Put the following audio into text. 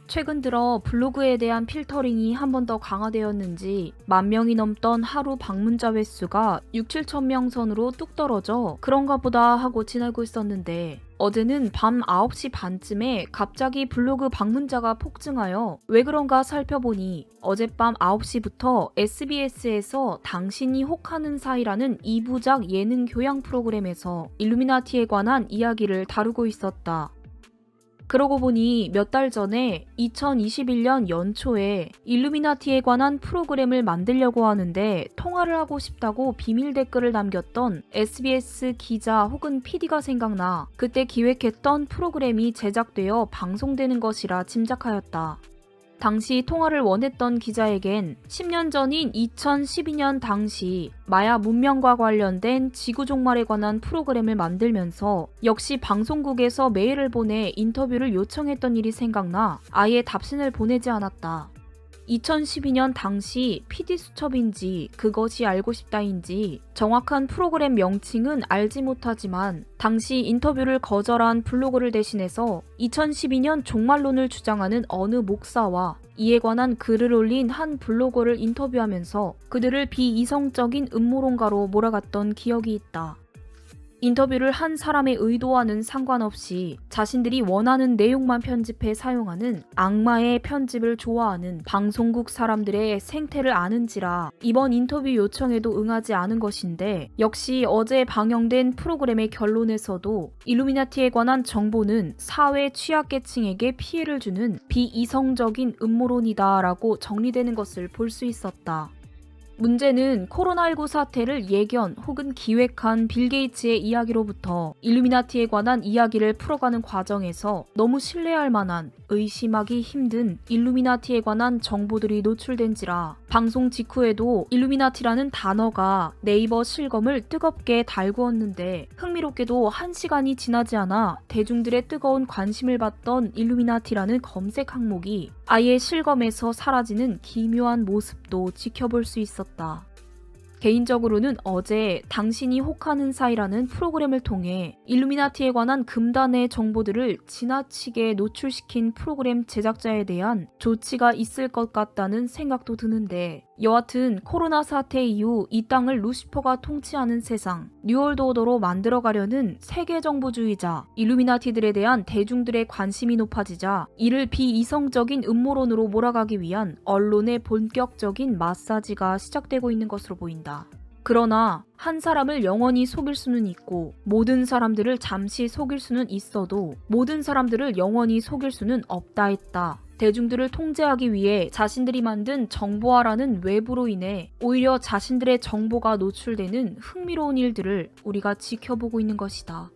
최근 들어 블로그에 대한 필터링이 한 번 더 강화되었는지 10,000명이 넘던 하루 방문자 횟수가 6-7천 명 선으로 뚝 떨어져 그런가 보다 하고 지내고 있었는데, 어제는 밤 9시 반쯤에 갑자기 블로그 방문자가 폭증하여 왜 그런가 살펴보니 어젯밤 9시부터 SBS에서 당신이 혹하는 사이라는 2부작 예능 교양 프로그램에서 일루미나티에 관한 이야기를 다루고 있었다. 그러고 보니 몇 달 전에 2021년 연초에 일루미나티에 관한 프로그램을 만들려고 하는데 통화를 하고 싶다고 비밀 댓글을 남겼던 SBS 기자 혹은 PD가 생각나 그때 기획했던 프로그램이 제작되어 방송되는 것이라 짐작하였다. 당시 통화를 원했던 기자에겐 10년 전인 2012년 당시 마야 문명과 관련된 지구 종말에 관한 프로그램을 만들면서 역시 방송국에서 메일을 보내 인터뷰를 요청했던 일이 생각나 아예 답신을 보내지 않았다. 2012년 당시 PD수첩인지 그것이 알고 싶다인지 정확한 프로그램 명칭은 알지 못하지만 당시 인터뷰를 거절한 블로그를 대신해서 2012년 종말론을 주장하는 어느 목사와 이에 관한 글을 올린 한 블로거를 인터뷰하면서 그들을 비이성적인 음모론가로 몰아갔던 기억이 있다. 인터뷰를 한 사람의 의도와는 상관없이 자신들이 원하는 내용만 편집해 사용하는 악마의 편집을 좋아하는 방송국 사람들의 생태를 아는지라 이번 인터뷰 요청에도 응하지 않은 것인데, 역시 어제 방영된 프로그램의 결론에서도 일루미나티에 관한 정보는 사회 취약계층에게 피해를 주는 비이성적인 음모론이다 라고 정리되는 것을 볼 수 있었다. 문제는 코로나19 사태를 예견 혹은 기획한 빌 게이츠의 이야기로부터 일루미나티에 관한 이야기를 풀어가는 과정에서 너무 신뢰할 만한, 의심하기 힘든 일루미나티에 관한 정보들이 노출된지라 방송 직후에도 일루미나티라는 단어가 네이버 실검을 뜨겁게 달구었는데, 흥미롭게도 1시간이 지나지 않아 대중들의 뜨거운 관심을 받던 일루미나티라는 검색 항목이 아예 실검에서 사라지는 기묘한 모습도 지켜볼 수 있었다. 개인적으로는 어제 당신이 혹하는 사이라는 프로그램을 통해 일루미나티에 관한 금단의 정보들을 지나치게 노출시킨 프로그램 제작자에 대한 조치가 있을 것 같다는 생각도 드는데, 여하튼 코로나 사태 이후 이 땅을 루시퍼가 통치하는 세상, 뉴월드 오더로 만들어가려는 세계정부주의자 일루미나티들에 대한 대중들의 관심이 높아지자 이를 비이성적인 음모론으로 몰아가기 위한 언론의 본격적인 마사지가 시작되고 있는 것으로 보인다. 그러나 한 사람을 영원히 속일 수는 있고 모든 사람들을 잠시 속일 수는 있어도 모든 사람들을 영원히 속일 수는 없다 했다. 대중들을 통제하기 위해 자신들이 만든 정보화라는 외부로 인해 오히려 자신들의 정보가 노출되는 흥미로운 일들을 우리가 지켜보고 있는 것이다.